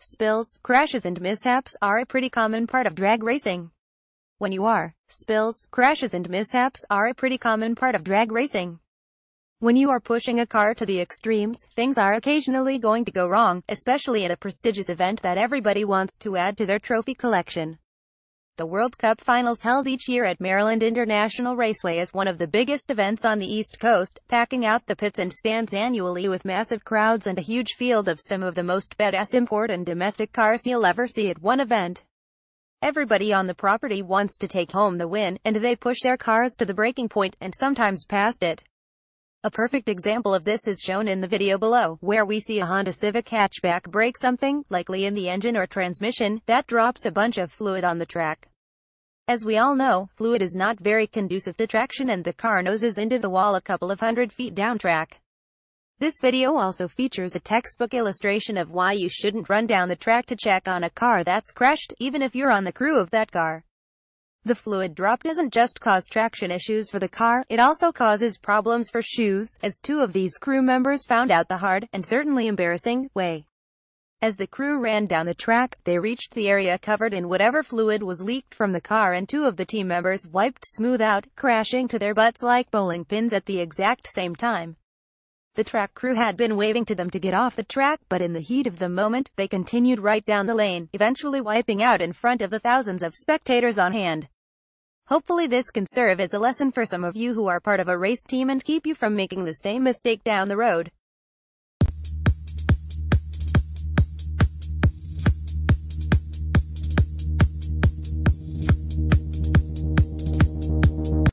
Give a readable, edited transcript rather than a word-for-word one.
Spills, crashes and mishaps are a pretty common part of drag racing. Spills, crashes and mishaps are a pretty common part of drag racing. When you are pushing a car to the extremes, things are occasionally going to go wrong, especially at a prestigious event that everybody wants to add to their trophy collection. The World Cup Finals, held each year at Maryland International Raceway, is one of the biggest events on the East Coast, packing out the pits and stands annually with massive crowds and a huge field of some of the most badass import and domestic cars you'll ever see at one event. Everybody on the property wants to take home the win, and they push their cars to the breaking point, and sometimes past it. A perfect example of this is shown in the video below, where we see a Honda Civic hatchback break something, likely in the engine or transmission, that drops a bunch of fluid on the track. As we all know, fluid is not very conducive to traction, and the car noses into the wall a couple of 100 feet down track. This video also features a textbook illustration of why you shouldn't run down the track to check on a car that's crashed, even if you're on the crew of that car. The fluid drop doesn't just cause traction issues for the car, it also causes problems for shoes, as two of these crew members found out the hard, and certainly embarrassing, way. As the crew ran down the track, they reached the area covered in whatever fluid was leaked from the car, and two of the team members wiped smooth out, crashing to their butts like bowling pins at the exact same time. The track crew had been waving to them to get off the track, but in the heat of the moment, they continued right down the lane, eventually wiping out in front of the thousands of spectators on hand. Hopefully this can serve as a lesson for some of you who are part of a race team and keep you from making the same mistake down the road.